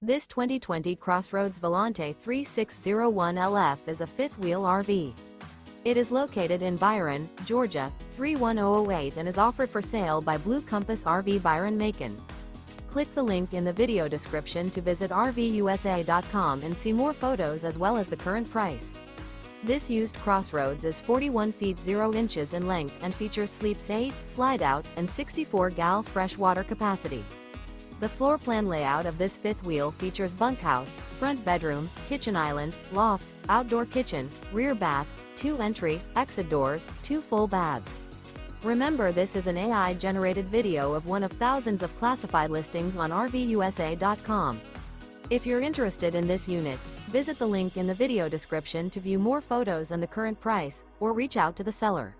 This 2020 CrossRoads Volante 3601LF is a fifth-wheel RV. It is located in Byron, Georgia, 31008 and is offered for sale by Blue Compass RV Byron-Macon. Click the link in the video description to visit RVUSA.com and see more photos as well as the current price. This used CrossRoads is 41 feet 0 inches in length and features sleeps 8, Slideout, and 64 gal freshwater capacity. The floor plan layout of this fifth wheel features bunkhouse, front bedroom, kitchen island, loft, outdoor kitchen, rear bath, 2 entry, exit doors, 2 full baths. Remember, this is an AI-generated video of one of thousands of classified listings on RVUSA.com. If you're interested in this unit, visit the link in the video description to view more photos and the current price, or reach out to the seller.